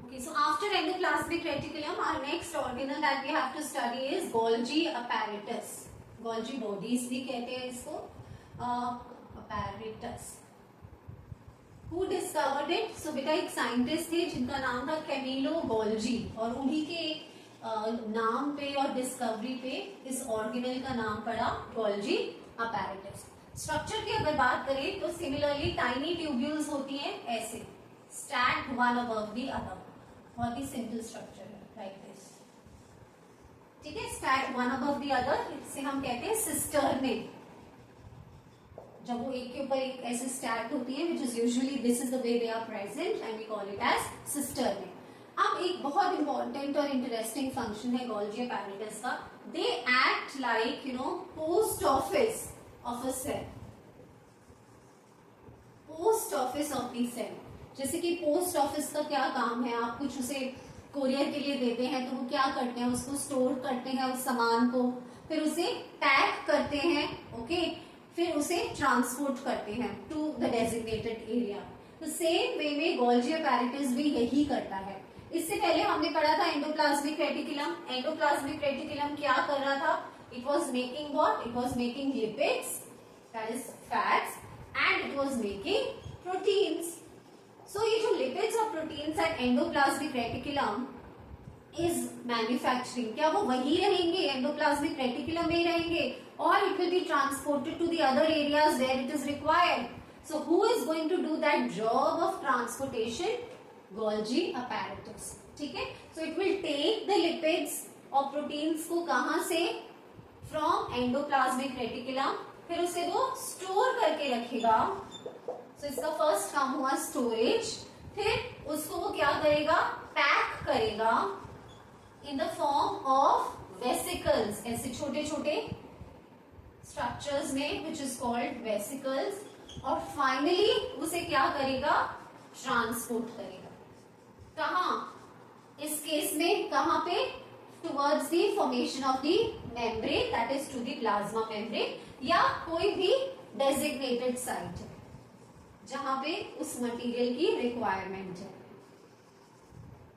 Okay, so after endoplasmic reticulum, our next organelle that we have to study is Golgi apparatus. Golgi bodies भी कहते हैं इसको, apparatus. Who discovered it? So बेटा एक scientist थे जिनका नाम था कैमिलो गोल्जी, और उन्हीं के नाम पे और डिस्कवरी पे इस ऑर्गेनल का नाम पड़ा गोल्जी apparatus. स्ट्रक्चर की अगर बात करें तो सिमिलरली टाइनी ट्यूब्यूल्स होती हैं ऐसे, stacked one above the other. बहुत ही सिंपल स्ट्रक्चर है, लाइक दिस. ठीक है, stacked one above the other, इससे हम कहते हैं सिस्टर्ने. जब वो एक के ऊपर एक ऐसे स्टैक्ड होती है, which is usually this is the way they are present and we call it as cisternae. अब एक बहुत इंपॉर्टेंट और इंटरेस्टिंग फंक्शन है गोल्जी apparatus का. They act like post office of a cell. Post office of the cell. जैसे कि post office का क्या काम है, आप कुछ उसे कोरियर के लिए देते हैं तो वो क्या करते हैं, उसको स्टोर करते हैं उस सामान को, फिर उसे पैक करते हैं, ओके, फिर उसे ट्रांसपोर्ट करते हैं टू द डेजिग्नेटेड एरिया. तो सेम वे में गोल्जी apparatus भी यही करता है. इससे पहले हमने पढ़ा था एंडोप्लाज्मिक रेटिकुलम. एंडोप्लाज्मिक रेटिकुलम क्या कर रहा था? It was making what? It was making lipids, that is fats, and it was making proteins. So ये जो लिपिड्स और proteins at endoplasmic reticulum is manufacturing, क्या वो वही रहेंगे, एंडोप्लाज्मिक रेटिकुलम में ही रहेंगे, और it will be transported to the other areas where it is required. So who is going to do that job of transportation? Golgi apparatus. ठीक है, so it will take the lipids और proteins को कहां से? From endoplasmic reticulum, फिर उसे वो store करके रखेगा. सो इसका फर्स्ट काम हुआ स्टोरेज. फिर उसको वो क्या करेगा? पैक करेगा इन द फॉर्म ऑफ वेसिकल्स, ऐसे छोटे छोटे स्ट्रक्चर्स में, विच इज कॉल्ड वेसिकल्स. और फाइनली उसे क्या करेगा? ट्रांसपोर्ट करेगा. कहा? इस केस में कहां पे? Towards the formation of the membrane, that is to the plasma membrane, या कोई भी डेजिग्नेटेड साइट जहां पे उस मटेरियल की रिक्वायरमेंट है,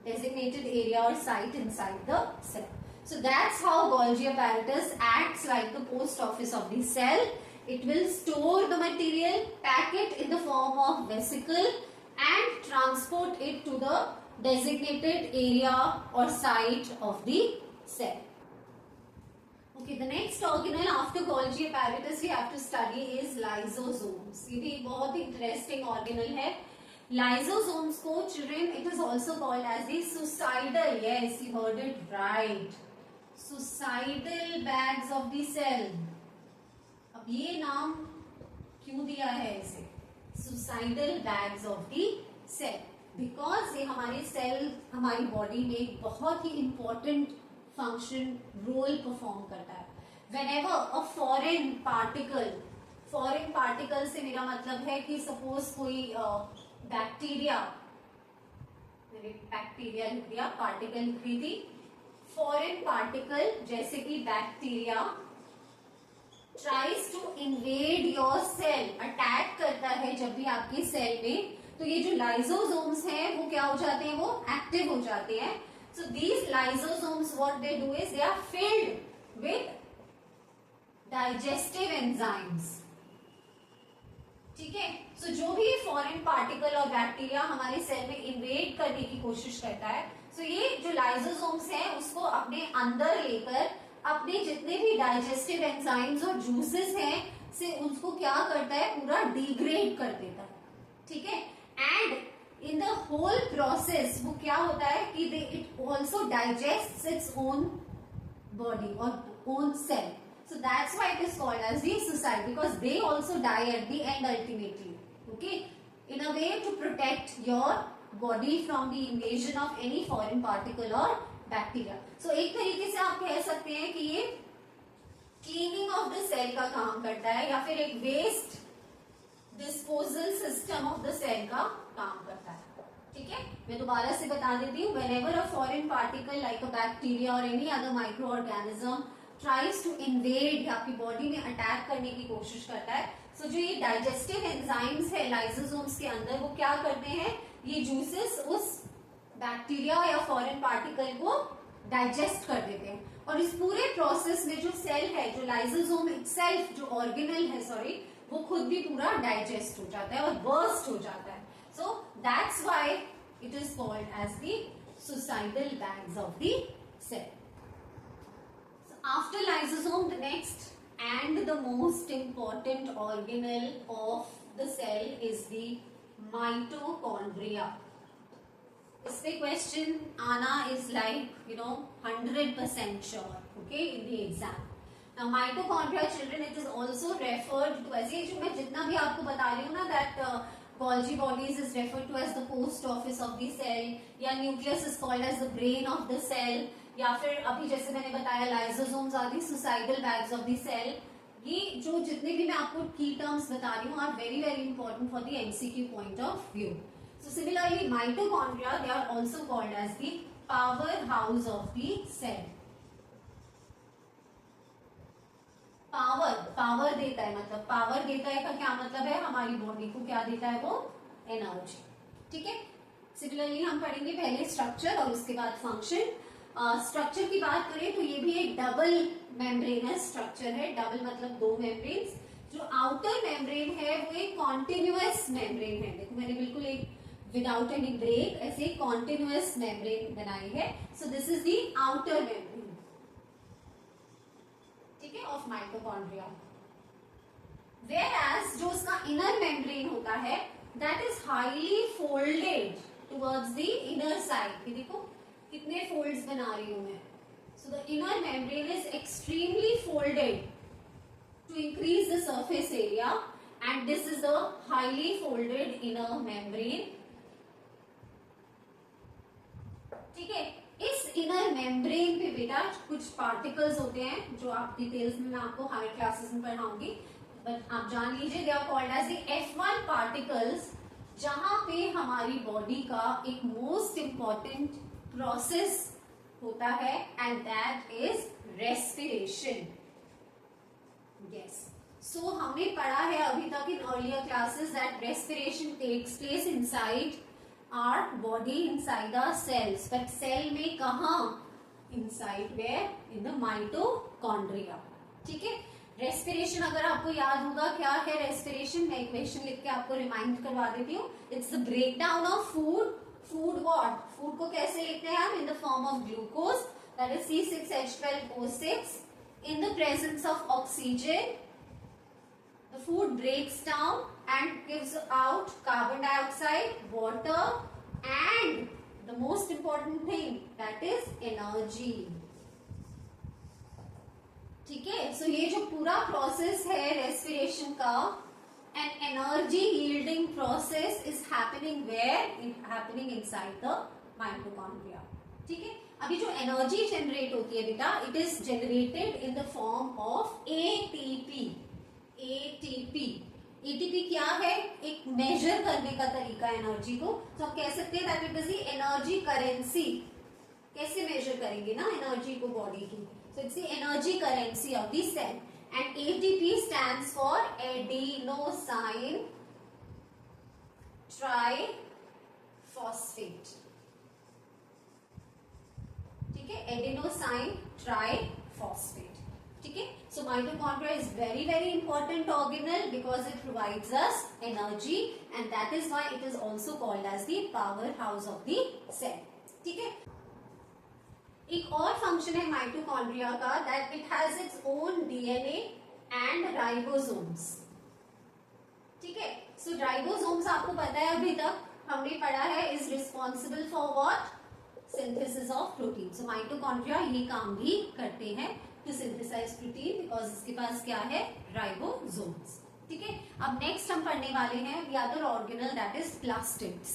designated area or site inside the cell. So that's how Golgi apparatus acts like the post office of the cell. It will store the material, pack it in the form of vesicle, and transport it to the designated area or site of the cell. Okay, the next organelle after Golgi apparatus we have to study is lysosomes. ये भी बहुत ही interesting organelle है. Lysosomes को children, it is also called as the suicidal, yes you heard it right, suicidal bags of the cell. अब ये नाम क्यों दिया है इसे suicidal bags of the cell? Because ये हमारे सेल, हमारी बॉडी में एक बहुत ही इंपॉर्टेंट फंक्शन, रोल परफॉर्म करता है. Whenever a foreign particle से मेरा मतलब है कि सपोज कोई बैक्टीरिया, मैंने बैक्टीरिया लिख दिया, पार्टिकल लिख दी थी. फॉरेन पार्टिकल जैसे कि bacteria tries to invade your cell, attack करता है जब भी आपकी सेल में, तो ये जो लाइसोसोम्स हैं वो क्या हो जाते हैं? वो एक्टिव हो जाते हैं. So these lysosomes what they do is they are filled with digestive enzymes. ठीक है, सो जो भी फॉरेन पार्टिकल और बैक्टीरिया हमारे सेल में इन्वेड करने की कोशिश करता है, सो ये जो लाइसोसोम्स हैं उसको अपने अंदर लेकर अपने जितने भी डाइजेस्टिव एंजाइम्स और जूसेस हैं से उसको क्या करता है? पूरा डिग्रेड कर देता है. ठीक है, and in the whole process वो क्या होता है कि it also digest its own body और own cell. So that's why it is called as the suicide, because they also die at the end ultimately. Okay, in a way to protect your body from the invasion of any foreign particle or bacteria. So एक तरीके से आप कह सकते हैं कि ये cleaning of the cell का काम करता है, या फिर एक waste disposal system of the cell का काम करता है. ठीक है, मैं दोबारा से बता देती हूँ. Whenever a foreign particle like a bacteria or any other microorganism tries to invade, आपकी बॉडी में अटैक करने की कोशिश करता है, सो जो ये डाइजेस्टिव एंजाइम्स है लाइसोसोम्स के अंदर, वो क्या करते हैं? ये जूसेस उस बैक्टीरिया या फॉरेन पार्टिकल को डाइजेस्ट कर देते हैं। और इस पूरे प्रोसेस में जो सेल है, जो लाइसोसोम इटसेल्फ, जो ऑर्गेनल है सॉरी, वो खुद भी पूरा डाइजेस्ट हो जाता है और बर्स्ट हो जाता है। So that's why it is called as the suicidal bags of the cell. After lysosome, the next and the most important organelle of the cell is the mitochondria. इस पे क्वेश्चन आना is like 100% sure, okay, in the exam. Now mitochondria, children, it is also referred to as, ये जो मैं जितना भी आपको बता रही हूँ ना, that Golgi bodies is referred to as the post office of the cell, या nucleus is called as the brain of the cell, या फिर अभी जैसे मैंने बताया lysosomes are the suicidal bags of the cell. ये जो जितने भी मैं आपको की टर्म्स बता रही हूँ are very very important for the MCQ point of view. So similarly mitochondria, they are also called as the power house of the cell. Power देता है, मतलब पावर देता है का क्या मतलब है, हमारी बॉडी को क्या देता है, वो एनर्जी। ठीक है, सिमिलरली हम पढ़ेंगे पहले स्ट्रक्चर और उसके बाद फंक्शन। स्ट्रक्चर की बात करें तो ये भी एक डबल मेम्ब्रेनस स्ट्रक्चर है। डबल मतलब दो मेम्ब्रेन्स। जो आउटर मेम्ब्रेन है वो एक कॉन्टिन्यूअस मेम्ब्रेन है। देखो मैंने बिल्कुल एक विदाउट एनी ब्रेक ऐसे कॉन्टिन्यूअस मेम्ब्रेन बनाई है। So this is the outer membrane, ठीक है, ऑफ माइटोकॉन्ड्रिया। वेयरएज जो उसका इनर मेम्ब्रेन होता है that is highly folded towards the inner side. देखो कितने फोल्ड्स बना रही हूं मैं। So the inner membrane is extremely folded to increase the surface area and this is the highly folded inner membrane. ठीक है, इस इनर मेम्ब्रेन पे बेटा कुछ पार्टिकल्स होते हैं जो आप डिटेल्स में मैं आपको हायर क्लासेस में पढ़ाऊंगी, बट आप जान लीजिए they are called as the F1 particles, जहां पे हमारी बॉडी का एक मोस्ट इंपॉर्टेंट प्रोसेस होता है and that is respiration. Yes, so हमने पढ़ा है अभी तक in earlier classes that respiration takes place inside our body, inside our cells, but cell में कहा, inside where, in the mitochondria. ठीक है, रेस्पिरेशन अगर आपको याद होगा क्या है रेस्पिरेशन, मैं इक्वेशन लिख के आपको रिमाइंड करवा देती हूँ। It's the break down of food. Food what, food को कैसे लिखते हैं हम, in the form of glucose, that is C6H12O6 in the presence of oxygen. The food breaks down and gives out carbon dioxide, water and the most important thing, that is energy. ठीक है, सो ये जो पूरा process है respiration का, an energy yielding process is happening where? Happening inside the mitochondria. ठीक है, अभी जो एनर्जी जनरेट होती है बेटा, it is generated in the form of ATP. ATP क्या है, एक मेजर करने का तरीका एनर्जी को, तो आप कह सकते हैं that it is the energy currency. कैसे मेजर करेंगे ना एनर्जी को बॉडी की, so it's the energy currency of the cell. And ATP stands for adenosine triphosphate. ठीक है, adenosine triphosphate. ठीक है, so mitochondria is very very important organelle because it provides us energy and that is why it is also called as the powerhouse of the cell. ठीक है, एक और function है mitochondria का, that it has its own DNA and ribosomes. ठीक है, सो ribosomes आपको पता है अभी तक हमने पढ़ा है is responsible for what, synthesis of protein. So mitochondria ये काम भी करते हैं टू सिंथेसाइज प्रोटीन बिकॉज इसके पास क्या है, राइबोसोम्स। ठीक है, अब नेक्स्ट हम पढ़ने वाले हैं the other organelle that is plastids.